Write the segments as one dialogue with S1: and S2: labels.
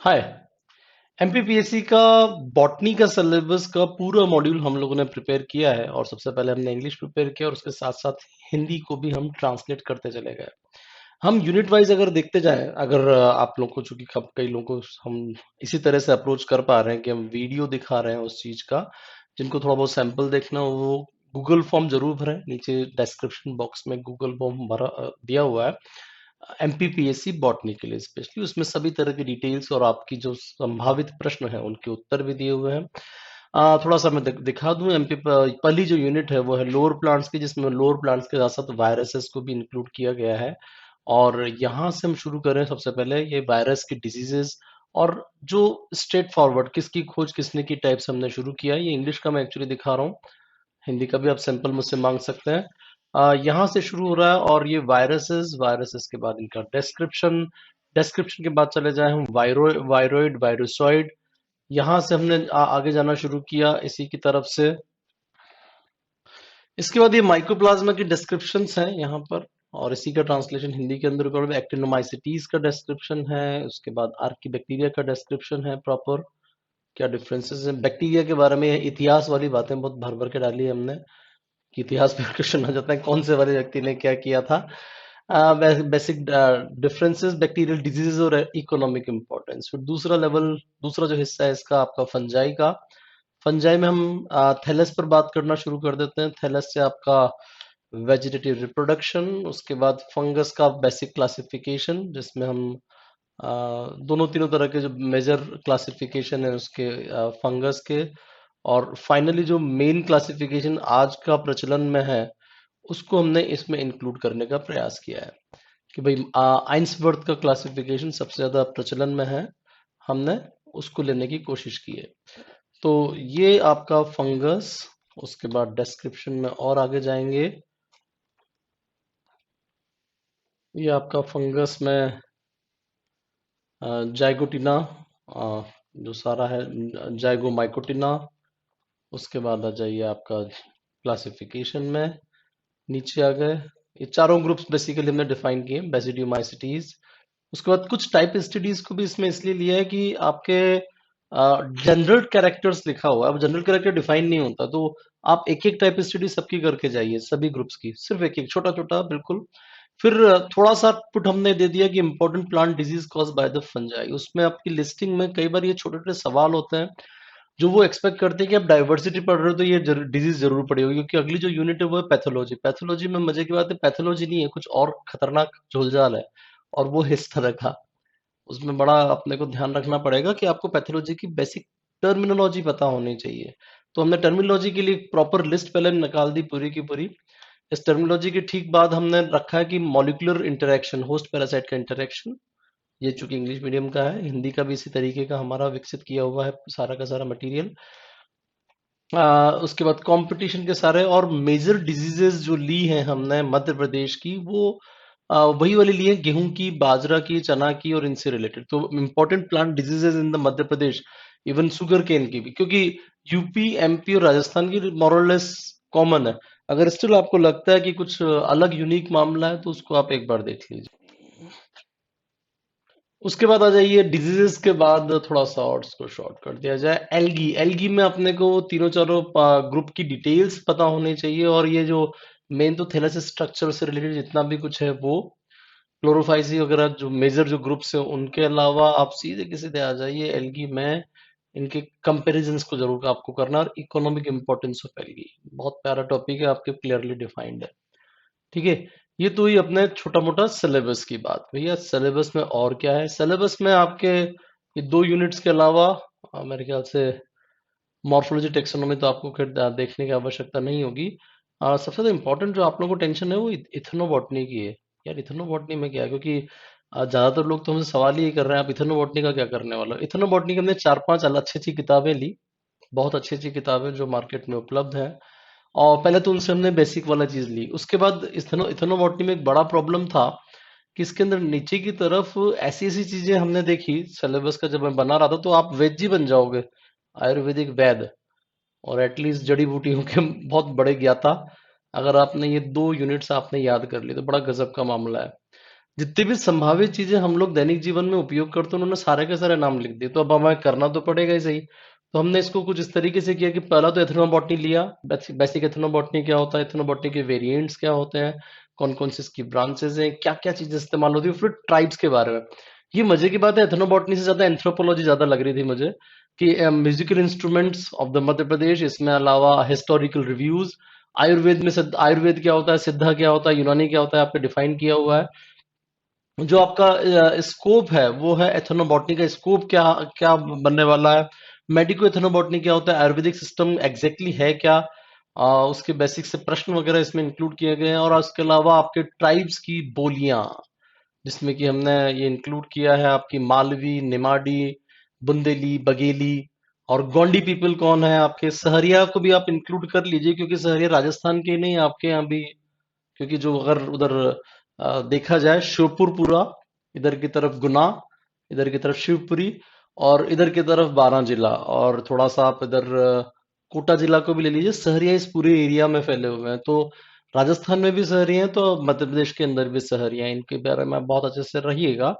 S1: हाय। MPPSC का botany का syllabus का पूरा मॉड्यूल हम लोगों ने प्रिपेयर किया है और सबसे पहले हमने इंग्लिश प्रिपेयर किया और उसके साथ साथ हिंदी को भी हम ट्रांसलेट करते चले गए। हम यूनिट वाइज अगर देखते जाएं, अगर आप लोग को, चूंकि कई लोगों को हम इसी तरह से अप्रोच कर पा रहे हैं कि हम वीडियो दिखा रहे हैं उस चीज का, जिनको थोड़ा बहुत सैंपल देखना हो वो गूगल फॉर्म जरूर भरें। नीचे डिस्क्रिप्शन बॉक्स में गूगल फॉर्म भरा दिया हुआ है एमपीपीएससी बॉटनी के लिए स्पेशली। उसमें सभी तरह की डिटेल्स और आपकी जो संभावित प्रश्न है उनके उत्तर भी दिए हुए हैं। थोड़ा सा मैं दिखा दूं। एमपी पहली जो यूनिट है वो है लोअर प्लांट्स की, जिसमें लोअर प्लांट्स के साथ साथ वायरसेस को भी इंक्लूड किया गया है। और यहाँ से हम शुरू करें सबसे पहले ये वायरस की डिजीजेस और जो स्ट्रेट फॉरवर्ड किसकी खोज किसने की टाइप से हमने शुरू किया है। ये इंग्लिश का मैं एक्चुअली दिखा रहा हूँ, हिंदी का भी आप सैंपल मुझसे मांग सकते हैं। यहाँ से शुरू हो रहा है और ये वायरसेस, वायरसेस के बाद इनका डिस्क्रिप्शन, डिस्क्रिप्शन के बाद चले जाए हम वायरोइड, वायरोसॉइड। यहाँ से हमने आगे जाना शुरू किया इसी की तरफ से। इसके बाद ये माइकोप्लाज्मा की डिस्क्रिप्शंस हैं यहाँ पर, और इसी का ट्रांसलेशन हिंदी के अंदर एक्टिनोमाइसिटीज का डिस्क्रिप्शन है। उसके बाद आर्की बैक्टीरिया का डिस्क्रिप्शन है प्रॉपर, क्या डिफरेंसेस हैं बैक्टीरिया के बारे में। इतिहास वाली बातें बहुत भर भर के डाली है हमने कि इतिहास पे क्वेश्चन आ जाता है कौन से वाले व्यक्ति ने क्या किया था। बेसिक डिफरेंसेस, बैक्टीरियल डिजीजेस और इकोनॉमिक इंपॉर्टेंस। फिर दूसरा लेवल, दूसरा जो हिस्सा है इसका आपका फंजाई का। फंजाई में हम थैलस पर बात करना शुरू कर देते हैं। थैलस से आपका वेजिटेटिव रिप्रोडक्शन, उसके बाद फंगस का बेसिक क्लासिफिकेशन, जिसमें हम दोनों तीनों तरह के जो मेजर क्लासिफिकेशन है उसके, फंगस के। और फाइनली जो मेन क्लासिफिकेशन आज का प्रचलन में है उसको हमने इसमें इंक्लूड करने का प्रयास किया है कि भाई आइंसबर्थ का क्लासिफिकेशन सबसे ज्यादा प्रचलन में है, हमने उसको लेने की कोशिश की है। तो ये आपका फंगस। उसके बाद डिस्क्रिप्शन में और आगे जाएंगे। ये आपका फंगस में जाइगोटिना, जो सारा है जाइगोमाइकोटिना। उसके बाद आ जाइए आपका क्लासिफिकेशन में, नीचे आ गए। ये चारों ग्रुप्स बेसिकली हमने डिफाइन किए, बेसिडियोमाइसिटीज। उसके बाद कुछ टाइप स्टडीज को भी इसमें इसलिए लिया है कि आपके जनरल कैरेक्टर्स लिखा हुआ है, अब जनरल कैरेक्टर डिफाइन नहीं होता, तो आप एक एक टाइप स्टडी सबकी करके जाइए, सभी ग्रुप्स की सिर्फ एक एक छोटा छोटा बिल्कुल। फिर थोड़ा सा पुट हमने दे दिया कि important plant disease cause by the fungi. उसमें आपकी लिस्टिंग में कई बार ये छोटे छोटे सवाल होते हैं जो वो एक्सपेक्ट करते हैं कि आप डाइवर्सिटी पढ़ रहे हो तो ये डिजीज जरूर पड़ी होगी, क्योंकि अगली जो यूनिट है वो है पैथोलॉजी। पैथोलॉजी में मजे की बात है, पैथोलॉजी नहीं है, कुछ और खतरनाक झोलझाल है, और वो है इस तरह का। उसमें बड़ा अपने को ध्यान रखना पड़ेगा कि आपको पैथोलॉजी की बेसिक टर्मिनोलॉजी पता होनी चाहिए। तो हमने टर्मिनोलॉजी के लिए प्रॉपर लिस्ट पहले निकाल दी पूरी की पूरी। इस टर्मिनोलॉजी के ठीक बाद हमने रखा है कि मॉलिक्यूलर इंटरेक्शन, होस्ट पैरासाइट का इंटरेक्शन। ये चूंकि इंग्लिश मीडियम का है, हिंदी का भी इसी तरीके का हमारा विकसित किया हुआ है सारा का सारा मटेरियल। उसके बाद कंपटीशन के सारे और मेजर डिजीजेस जो ली हैं हमने मध्य प्रदेश की, वो वही वाली ली है, गेहूं की, बाजरा की, चना की और इनसे रिलेटेड। तो important plant diseases in the Madhya Pradesh, even sugar cane की भी, क्योंकि यूपी, एमपी और राजस्थान की मोरलेस कॉमन है। अगर स्टिल आपको लगता है कि कुछ अलग यूनिक मामला है तो उसको आप एक बार देख लीजिए। उसके बाद आ जाइए डिजीजेस के बाद, थोड़ा सा और इसको शॉर्ट कर दिया जाए। एल्गी, एल्गी में अपने को तीनों चारों ग्रुप की डिटेल्स पता होनी चाहिए, और ये जो मेन तो थैलेस स्ट्रक्चर से रिलेटेड जितना भी कुछ है वो, क्लोरोफाइसी वगैरह जो मेजर जो ग्रुप्स हैं उनके अलावा आप सीधे के सीधे आ जाइए एल्गी में। इनके कंपैरिजंस को जरूर आपको करना, और इकोनॉमिक इंपॉर्टेंस ऑफ एल्गी, बहुत प्यारा टॉपिक है, आपके क्लियरली डिफाइंड है। ठीक है। ये तो ही अपने छोटा मोटा सिलेबस की बात। भैया सिलेबस में और क्या है, सिलेबस में आपके ये दो यूनिट्स के अलावा मेरे ख्याल से मॉर्फोलॉजी टेक्सोनॉमी तो आपको फिर देखने की आवश्यकता नहीं होगी। सबसे ज्यादा इंपॉर्टेंट जो आप लोगों को टेंशन है वो इथनोबॉटनी की है। यार इथनोबॉटनी में क्या है, क्योंकि ज्यादातर लोग तो हमसे सवाल ही कर रहे हैं आप इथनोबॉटनी का क्या करने वाले हो। इथनोबॉटनी की हमने चार पांच अच्छी अच्छी किताबें ली, बहुत अच्छी अच्छी किताबें जो मार्केट में उपलब्ध हैं, और पहले तो उनसे हमने बेसिक वाला चीज ली। उसके बाद इथनोबॉटनी में एक बड़ा प्रॉब्लम था कि इसके अंदर नीचे की तरफ ऐसी ऐसी चीजें हमने देखी सिलेबस का जब मैं बना रहा था, तो आप वेज ही बन जाओगे, आयुर्वेदिक वैद, और एटलीस्ट जड़ी बूटियों के बहुत बड़े ज्ञाता। अगर आपने ये दो यूनिट्स आपने याद कर ली तो बड़ा गजब का मामला है। जितनी भी संभावित चीजें हम लोग दैनिक जीवन में उपयोग करते हैं उन्होंने सारे के सारे नाम लिख दिए, तो अब हमें करना तो पड़ेगा ही सही। तो हमने इसको कुछ इस तरीके से किया कि पहला तो एथनोबॉटनी लिया। बेसिक एथनोबॉटनी क्या होता है, एथनोबॉटनी के वेरिएंट्स क्या होते हैं, कौन कौन सी इसकी ब्रांचेस हैं, क्या क्या चीजें इस्तेमाल होती है, फिर ट्राइब्स के बारे में। ये मजे की बात है, एथनोबॉटनी से ज्यादा एंथ्रोपोलॉजी ज्यादा लग रही थी मुझे, कि musical instruments of the Madhya प्रदेश, इसमें अलावा हिस्टोरिकल रिव्यूज, आयुर्वेद में आयुर्वेद क्या होता है, सिद्धा क्या होता है, यूनानी क्या होता है, आपने डिफाइन किया हुआ है। जो आपका स्कोप है वो है एथनोबॉटनी का स्कोप क्या क्या बनने वाला है। मेडिको एथनोबॉटनी क्या होता है, आयुर्वेदिक सिस्टम एग्जैक्टली है क्या, उसके बेसिक से प्रश्न वगैरह इसमें इंक्लूड किए गए हैं। और उसके अलावा आपके ट्राइब्स की बोलियां, जिसमें कि हमने ये इंक्लूड किया है आपकी मालवी, निमाड़ी, बुंदेली, बघेली, और गोंडी पीपल कौन है आपके। सहरिया को भी आप इंक्लूड कर लीजिए, क्योंकि सहरिया राजस्थान के नहीं, आपके यहाँ भी, क्योंकि जो अगर उधर देखा जाए श्योपुरपुरा, इधर की तरफ गुना, इधर की तरफ शिवपुरी, और इधर की तरफ बारां जिला, और थोड़ा सा आप इधर कोटा जिला को भी ले लीजिए, सहरिया इस पूरे एरिया में फैले हुए हैं। तो राजस्थान में भी सहरिया हैं, तो मध्य प्रदेश के अंदर भी सहरिया हैं। इनके बारे में बहुत अच्छे से रहिएगा।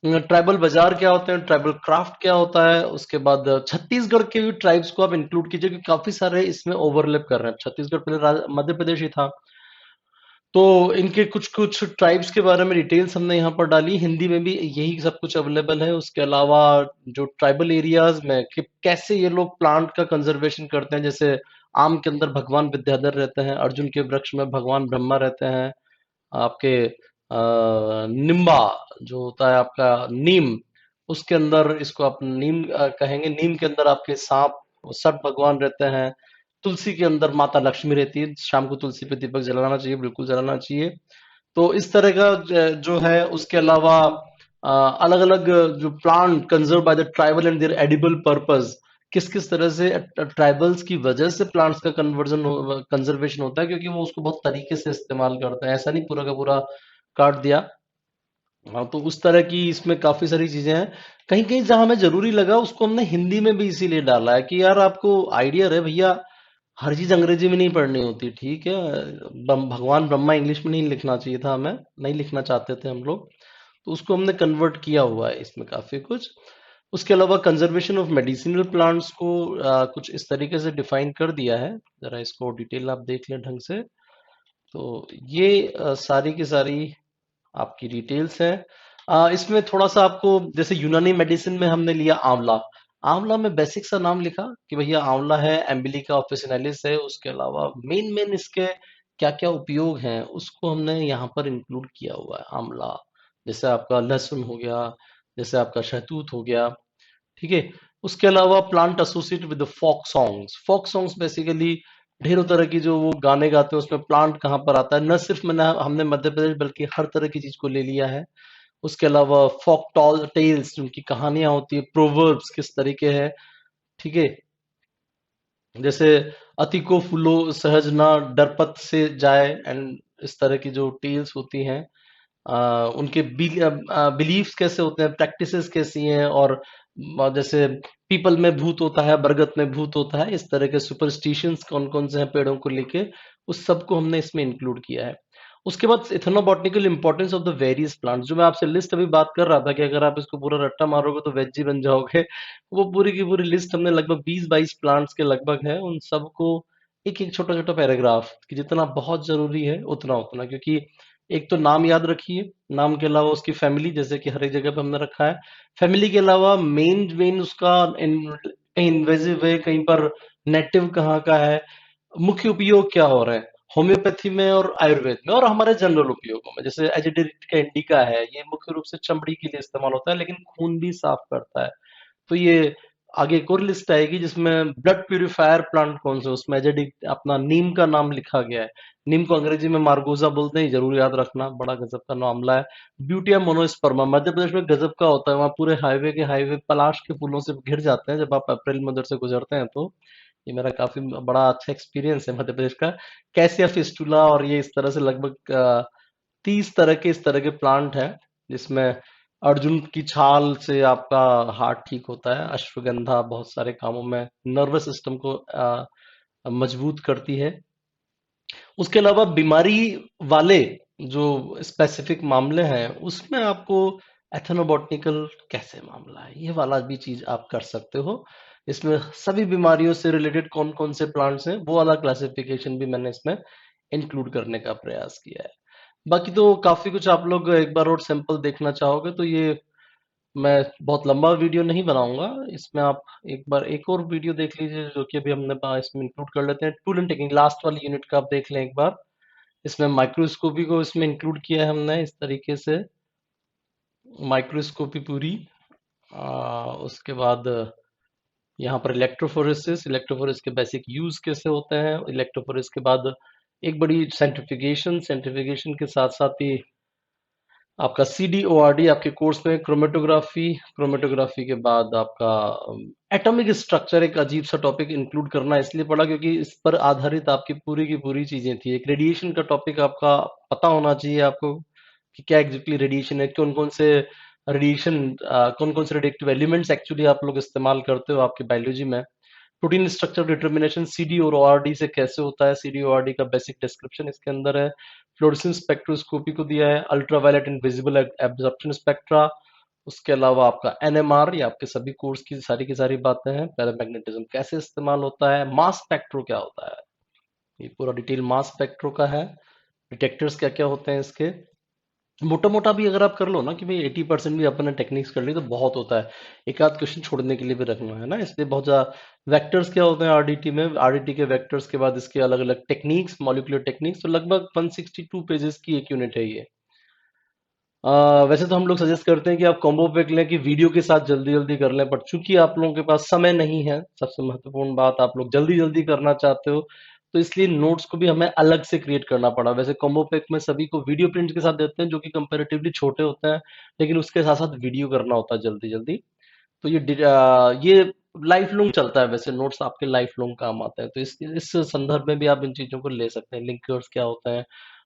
S1: ट्राइबल बाजार क्या होते हैं, ट्राइबल क्राफ्ट क्या होता है, उसके बाद छत्तीसगढ़ के भी ट्राइब्स को आप इंक्लूड कीजिए, क्योंकि काफी सारे इसमें ओवरलैप कर रहे हैं। छत्तीसगढ़ पहले मध्य प्रदेश ही था। तो इनके कुछ कुछ ट्राइब्स के बारे में डिटेल्स हमने यहाँ पर डाली, हिंदी में भी यही सब कुछ अवेलेबल है। उसके अलावा जो ट्राइबल एरियाज में कि कैसे ये लोग प्लांट का कंजर्वेशन करते हैं, जैसे आम के अंदर भगवान विद्याधर रहते हैं, अर्जुन के वृक्ष में भगवान ब्रह्मा रहते हैं, आपके निम्बा जो होता है आपका नीम, उसके अंदर इसको आप नीम कहेंगे, नीम के अंदर आपके सांप सट भगवान रहते हैं। तुलसी के अंदर माता लक्ष्मी रहती है, शाम को तुलसी पे दीपक जलाना चाहिए, बिल्कुल जलाना चाहिए। तो इस तरह का जो है। उसके अलावा अलग अलग जो plant conserve by the tribal and their edible purpose, किस किस तरह से ट्राइबल्स की वजह से प्लांट्स का कन्वर्जन कंजर्वेशन होता है, क्योंकि वो उसको बहुत तरीके से इस्तेमाल करते हैं, ऐसा नहीं पूरा का पूरा काट दिया। हाँ, तो उस तरह की इसमें काफी सारी चीजें हैं। कहीं कहीं जहां हमें जरूरी लगा उसको हमने हिंदी में भी इसीलिए डाला है कि यार आपको आइडिया रहे भैया, हर चीज अंग्रेजी में नहीं पढ़नी होती, ठीक है। भगवान ब्रह्मा इंग्लिश में नहीं लिखना चाहिए था, हमें नहीं लिखना चाहते थे हम लोग, तो उसको हमने कन्वर्ट किया हुआ है इसमें काफी कुछ। उसके अलावा कंजर्वेशन ऑफ मेडिसिनल प्लांट्स को कुछ इस तरीके से डिफाइन कर दिया है। जरा इसको डिटेल आप देख लें ढंग से। तो ये सारी की सारी आपकी डिटेल्स है। इसमें थोड़ा सा आपको, जैसे यूनानी मेडिसिन में हमने लिया आंवला। आंवला में बेसिक सा नाम लिखा कि भैया आंवला है, एम्बिलिका ऑफिसिनालिस है। उसके अलावा मेन मेन इसके क्या क्या उपयोग हैं उसको हमने यहाँ पर इंक्लूड किया हुआ है। आंवला जैसे आपका लहसुन हो गया, जैसे आपका शहतूत हो गया, ठीक है। उसके अलावा plant associated with folk songs. Folk songs basically ढेरों तरह की जो वो गाने गाते हैं, उसमें प्लांट कहाँ पर आता है, न सिर्फ मैंने हमने मध्य प्रदेश बल्कि हर तरह की चीज को ले लिया है। उसके अलावा फोक टॉल टेल्स, जिनकी कहानियां होती है, प्रोवर्ब्स किस तरीके हैं, ठीक है। जैसे अति को फूलो सहज ना डरपत से जाए, एंड इस तरह की जो टेल्स होती हैं, उनके बिलीफ्स कैसे होते हैं, प्रैक्टिसेस कैसी हैं, और जैसे पीपल में भूत होता है, बरगद में भूत होता है, इस तरह के सुपरस्टिशंस कौन कौन से हैं पेड़ों को लेके, उस सब को हमने इसमें इंक्लूड किया है। उसके बाद ethnobotanical importance of the various plants, जो मैं आपसे लिस्ट अभी बात कर रहा था कि अगर आप इसको पूरा रट्टा मारोगे तो वेज ही बन जाओगे। वो पूरी की पूरी लिस्ट हमने लगभग 20-22 प्लांट्स के लगभग है, उन सबको एक एक छोटा छोटा पैराग्राफ कि जितना बहुत जरूरी है उतना उतना, क्योंकि एक तो नाम याद रखिए, नाम के अलावा उसकी फैमिली, जैसे कि हर एक जगह पे हमने रखा है। फैमिली के अलावा मेन मेन उसका कहीं इन्वेजिव है, कहीं पर नेटिव कहाँ का है, मुख्य उपयोग क्या हो रहा है होम्योपैथी में और आयुर्वेद में, और हमारे जनरल उपयोगों में, जैसे एजिडेट का इंडिका है, ये मुख्य रूप से चमड़ी के लिए इस्तेमाल होता है, लेकिन खून भी साफ करता है। तो ये आगे एक और लिस्ट आएगी जिसमें ब्लड प्यूरिफायर प्लांट कौन से, उसमें एजेडिक अपना नीम का नाम लिखा गया है। नीम को अंग्रेजी में मार्गोजा बोलते हैं, जरूर याद रखना, बड़ा गजब का मामला है। ब्यूटिया मोनोस्पर्मा मध्य प्रदेश में गजब का होता है, वहाँ पूरे हाईवे के हाईवे पलाश के फूलों से घिर जाते हैं जब आप अप्रैल में उधर से गुजरते हैं। तो ये मेरा काफी बड़ा अच्छा एक्सपीरियंस है मध्य प्रदेश का। कैसिया फिस्टुला, और ये इस तरह से लगभग 30 तरह के इस तरह के प्लांट है, जिसमें अर्जुन की छाल से आपका हार्ट ठीक होता है, अश्वगंधा बहुत सारे कामों में नर्वस सिस्टम को मजबूत करती है। उसके अलावा बीमारी वाले जो स्पेसिफिक मामले हैं उसमें आपको एथनोबॉटनिकल कैसे मामला है, ये वाला भी चीज आप कर सकते हो। इसमें सभी बीमारियों से रिलेटेड कौन कौन से प्लांट्स हैं वो वाला क्लासिफिकेशन भी मैंने इसमें इंक्लूड करने का प्रयास किया है। बाकी तो काफी कुछ आप लोग एक बार और सैंपल देखना चाहोगे तो ये मैं बहुत लंबा वीडियो नहीं बनाऊंगा। इसमें आप एक बार एक और वीडियो देख लीजिए जो कि अभी हमने इसमें इंक्लूड कर लेते हैं। टूल एंड टेक्निक लास्ट वाली यूनिट का आप देख लें एक बार। इसमें माइक्रोस्कोपी को इसमें इंक्लूड किया है हमने इस तरीके से, माइक्रोस्कोपी पूरी। उसके बाद यहाँ पर इलेक्ट्रोफोरेसिस, इलेक्ट्रोफोरेसिस के बेसिक यूज कैसे होते हैं, इलेक्ट्रोफोरेसिस के बाद एक बड़ी सेंट्रिफिकेशन, सेंट्रिफिकेशन के साथ साथ ही आपका CDORD आपके कोर्स में क्रोमेटोग्राफी, क्रोमेटोग्राफी के बाद आपका एटॉमिक स्ट्रक्चर, एक अजीब सा टॉपिक इंक्लूड करना इसलिए पड़ा क्योंकि इस पर आधारित आपकी पूरी की पूरी चीजें थी। एक रेडिएशन का टॉपिक आपका पता होना चाहिए आपको कि क्या एग्जैक्टली रेडिएशन है, कौन कौन से रेडिएशन, कौन कौन से रेडिएक्टिव एलिमेंट्स एक्चुअली आप लोग इस्तेमाल करते हो आपकी बायोलॉजी में। प्रोटीन स्ट्रक्चर डिटर्मिनेशन CD और ORD से कैसे होता है, CD-ORD का बेसिक डिस्क्रिप्शन इसके अंदर है। फ्लोरेसेंस स्पेक्ट्रोस्कोपी को दिया है, ultraviolet and visible absorption spectra. उसके अलावा आपका NMR, ये आपके सभी कोर्स की सारी बातें हैं। पैरामैग्नेटिज्म कैसे इस्तेमाल होता है, मास स्पेक्ट्रो क्या होता है, ये पूरा डिटेल मास स्पेक्ट्रो का है। डिटेक्टर्स क्या क्या होते हैं इसके, मोटा मोटा भी अगर आप कर लो ना कि भाई 80% भी अपन ने टेक्निक्स कर ली तो बहुत होता है। एक आध क्वेश्चन छोड़ने के लिए भी रखना है ना, इसलिए बहुत ज्यादा। वेक्टर्स क्या होते हैं RDT में, RDT के वेक्टर्स के बाद इसके अलग अलग टेक्निक्स, मॉलिक्यूलर टेक्निक्स, तो लगभग 162 पेजेस की एक यूनिट है ये। वैसे तो हम लोग सजेस्ट करते हैं कि आप कॉम्बो पैक लें कि वीडियो के साथ जल्दी जल्दी कर लें, बट चूंकि आप लोगों के पास समय नहीं है, सबसे महत्वपूर्ण बात, आप लोग जल्दी जल्दी करना चाहते हो, तो इसलिए नोट्स को भी हमें अलग से क्रिएट करना पड़ा। वैसे कॉम्बो पैक में सभी को वीडियो प्रिंट के साथ देते हैं जो कि कंपैरेटिवली छोटे होते हैं, लेकिन उसके साथ साथ वीडियो करना होता है जल्दी जल्दी। तो ये लाइफ लॉन्ग चलता है, वैसे नोट्स आपके लाइफ लॉन्ग काम आते हैं, तो इस संदर्भ में भी आप इन चीजों को ले सकते हैं। लिंकर्स क्या होता है,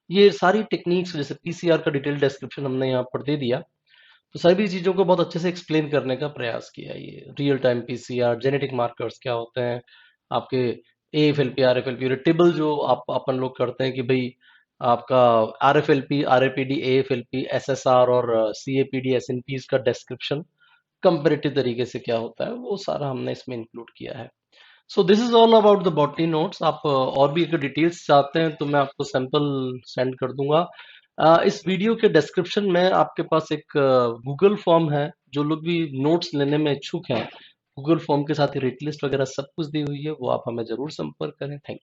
S1: ये सारी टेक्निक्स, जैसे PCR का डिटेल डिस्क्रिप्शन हमने यहाँ पर दे दिया, तो सभी चीजों को बहुत अच्छे से एक्सप्लेन करने का प्रयास किया। ये real time PCR, genetic markers क्या होते हैं, आपके AFLP RFLP टेबल जो आप अपन लोग करते हैं कि भाई आपका RFLP RAPD AFLP SSR और CAPD SNPs का डिस्क्रिप्शन कंपेरेटिव तरीके से क्या होता है, वो सारा हमने इसमें इंक्लूड किया है। So this is all about the botany notes. आप और भी अगर डिटेल्स चाहते हैं तो मैं आपको सैंपल सेंड कर दूंगा। इस वीडियो के डिस्क्रिप्शन में आपके पास एक गूगल फॉर्म है, जो लोग भी नोट्स लेने में इच्छुक हैं, गूगल फॉर्म के साथ ही रेट लिस्ट वगैरह सब कुछ दी हुई है, वो आप हमें जरूर संपर्क करें। थैंक